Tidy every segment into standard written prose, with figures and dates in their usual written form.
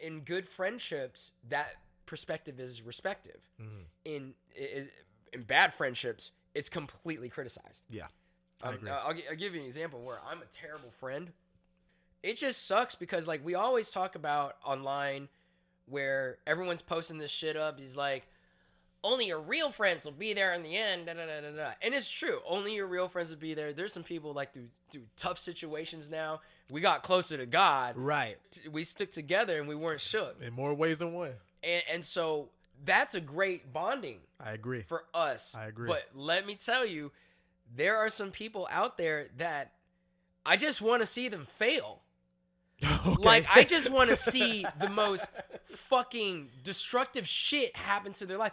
in good friendships, that perspective is respective. In bad friendships, it's completely criticized. Yeah, I agree. I'll give you an example where I'm a terrible friend. It just sucks because like we always talk about online where everyone's posting this shit up. He's like, only your real friends will be there in the end. Da, da, da, da, da. And it's true. Only your real friends will be there. There's some people like through tough situations now. We got closer to God. Right. We stuck together and we weren't shook. In more ways than one. And so that's a great bonding. I agree. For us. I agree. But let me tell you, there are some people out there that I just want to see them fail. Okay. Like, I just want to see the most fucking destructive shit happen to their life.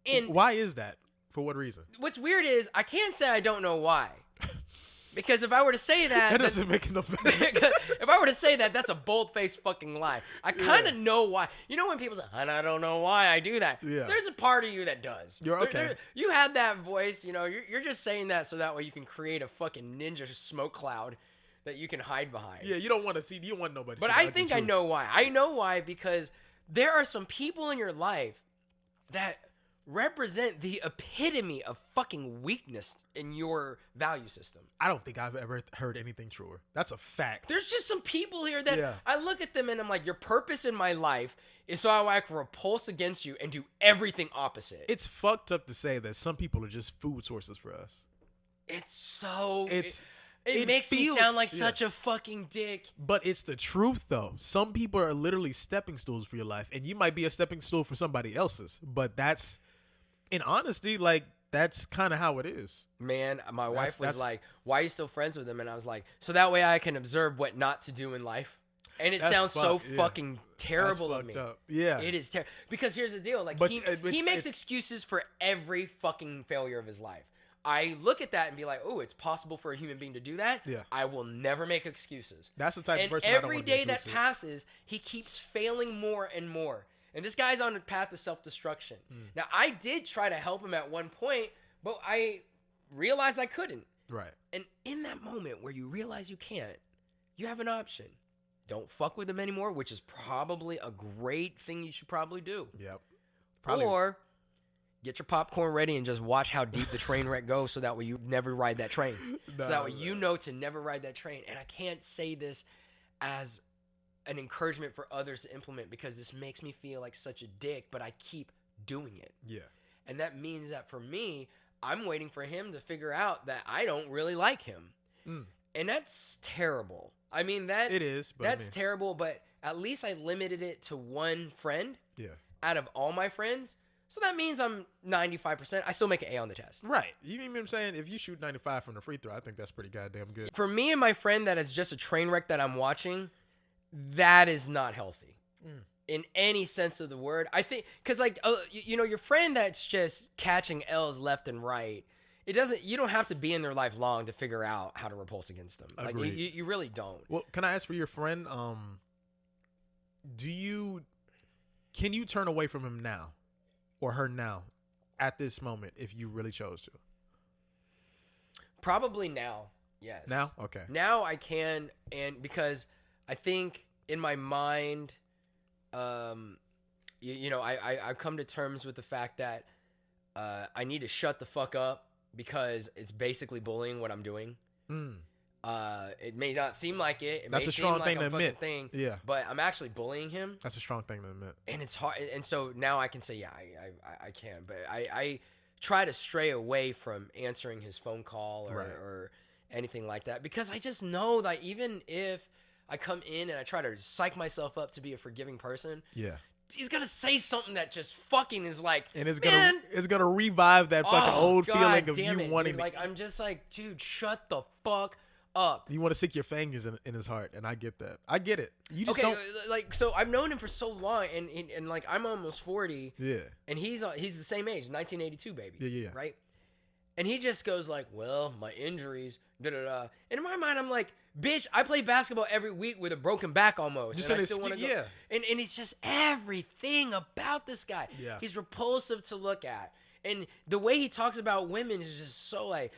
And why is that? For what reason? what's weird is I can't say I don't know why. Because if I were to say that... That doesn't make enough sense. If I were to say that, that's a bold-faced fucking lie. I kind of know why. You know when people say, and I don't know why I do that? Yeah. There's a part of you that does. You're okay. You have that voice, you know, you're just saying that so that way you can create a fucking ninja smoke cloud that you can hide behind. Yeah, you don't want to see, you don't want nobody to But see I the think ugly I truth. know why. I know why because there are some people in your life that represent the epitome of fucking weakness in your value system. I don't think I've ever heard anything truer. That's a fact. There's just some people here that Yeah. I look at them and I'm like, your purpose in my life is so I can repulse against you and do everything opposite. It's fucked up to say that some people are just food sources for us. It's so... It's It makes me feels- sound like yeah. such a fucking dick. But it's the truth, though. Some people are literally stepping stools for your life, and you might be a stepping stool for somebody else's. But that's, in honesty, like, that's kind of how it is. Man, my wife was that's- like, why are you still friends with him? And I was like, so that way I can observe what not to do in life. And it That's sounds so fucked, yeah. fucking terrible That's of me. fucked up. Yeah. It is terrible. Because here's the deal. Like, But he it's- makes it's- excuses for every fucking failure of his life. I look at that and be like, oh, it's possible for a human being to do that? Yeah. I will never make excuses. That's the type And of person I don't every want to day be that associated. passes, he keeps failing more and more. And this guy's on a path to self-destruction. Now, I did try to help him at one point, but I realized I couldn't. Right. And in that moment where you realize you can't, you have an option. Don't fuck with him anymore, which is probably a great thing you should probably do. Yep. Or get your popcorn ready and just watch how deep the train wreck goes so that way you never ride that train. So that way you know to never ride that train. And I can't say this as an encouragement for others to implement because this makes me feel like such a dick, but I keep doing it. Yeah. And that means that for me, I'm waiting for him to figure out that I don't really like him. And that's terrible. I mean, that It is. But that's terrible, but at least I limited it to one friend yeah. out of all my friends. So that means I'm 95%. I still make an A on the test. Right. You mean what I'm saying? If you shoot 95 from the free throw, I think that's pretty goddamn good. For me and my friend that is just a train wreck that I'm watching, that is not healthy in any sense of the word. I think, because like, you know, your friend that's just catching L's left and right, you don't have to be in their life long to figure out how to repulse against them. Like, Agreed. you really don't. Well, can I ask for your friend, can you turn away from him now or her now at this moment if you really chose to? Probably now. Yes. Now? Okay. Now I can, and because I think in my mind, you know, I've come to terms with the fact that I need to shut the fuck up because it's basically bullying what I'm doing. It may not seem like it. It That's may a strong seem like thing to I'm fucking admit. thing, Yeah. but I'm actually bullying him, That's a strong thing to admit. and it's hard. And so now I can say, yeah, I can, but I try to stray away from answering his phone call or anything like that because I just know that even if I come in and I try to psych myself up to be a forgiving person, Yeah. he's gonna say something that just fucking is like, And it's man, gonna revive that fucking old God feeling of damn you it, wanting dude. Like, I'm just like, dude, shut the fuck up. you want to stick your fingers in his heart, and I get that. I get it. You just Okay, don't. like, so I've known him for so long, and like I'm almost 40, Yeah. and he's the same age, 1982 baby, Yeah. right? And he just goes like, well, my injuries, da da da. And in my mind, I'm like, bitch, I play basketball every week with a broken back almost, Just and I an still want to go. yeah. And it's just everything about this guy. Yeah. He's repulsive to look at, and the way he talks about women is just so like,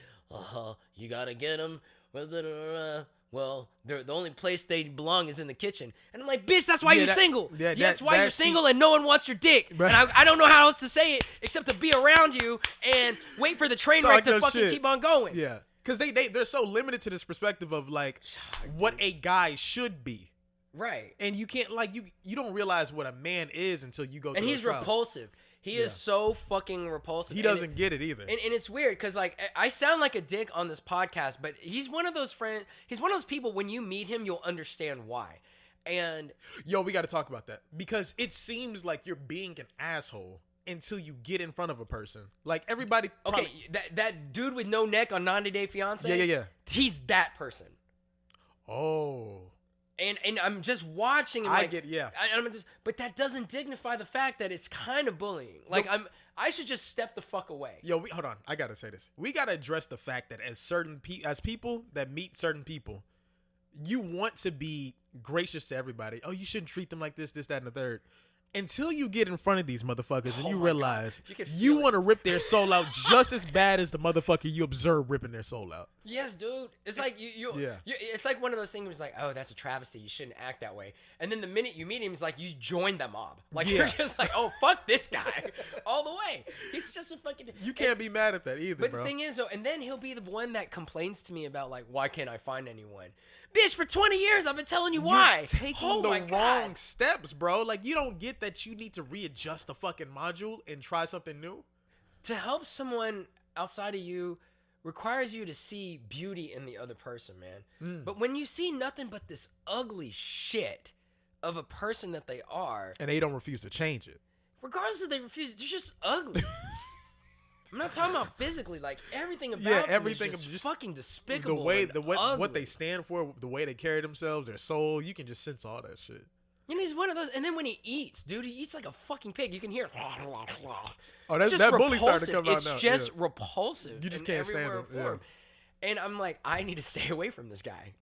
you gotta get them. What well, the only place they belong is in the kitchen. And I'm like, bitch, that's why Yeah, you're that- single. yeah, That's that- why you're that's- single and no one wants your dick. Right. And I don't know how else to say it except to be around you and wait for the train Talk wreck to your fucking shit. keep on going. Yeah, because they're so limited to this perspective of like what a guy should be, Right. and you can't like you don't realize what a man is until you go. And through he's those trials. repulsive. He is so fucking repulsive. He And doesn't get it either. And it's weird because like I sound like a dick on this podcast, but he's one of those friends. He's one of those people. When you meet him, you'll understand why. And Yo, we got to talk about that because it seems like you're being an asshole until you get in front of a person. Like everybody. okay, that dude with no neck on 90 Day Fiance. Yeah. He's that person. Oh, And I'm just watching. And I like, get yeah. I'm just, but that doesn't dignify the fact that it's kind of bullying. Like I should just step the fuck away. Yo, hold on. I gotta say this. We gotta address the fact that as people that meet certain people, you want to be gracious to everybody. Oh, you shouldn't treat them like this, that, and the third. Until you get in front of these motherfuckers and Oh you my realize God. You can you feel it. want to rip their soul out just as bad as the motherfucker you observe ripping their soul out. Yes, dude. It's like you it's like one of those things where it's like, oh, that's a travesty. You shouldn't act that way. And then the minute you meet him, it's like you join the mob. Like Yeah. you're just like, oh, fuck this guy all the way. He's just a fucking. You can't be mad at that either, But bro. the thing is, though, and then he'll be the one that complains to me about like, why can't I find anyone? Bitch, for 20 years I've been telling you why. You're taking Oh the my wrong God. steps, bro. Like you don't get that you need to readjust the fucking module and try something new. To help someone outside of you requires you to see beauty in the other person, man. But when you see nothing but this ugly shit of a person that they are, And they don't refuse to change it. regardless if they refuse, they're just ugly. I'm not talking about physically, like everything about Yeah, them everything is just, of just fucking despicable. The way and what ugly. they stand for, the way they carry themselves, their soul, you can just sense all that shit. You know, he's one of those. And then when he eats, dude, he eats like a fucking pig. You can hear. Oh, It's that's just that bully starting to repulsive. come out It's now. just Yeah. repulsive. You just in can't every stand way or him, yeah. form. And I'm like, I need to stay away from this guy.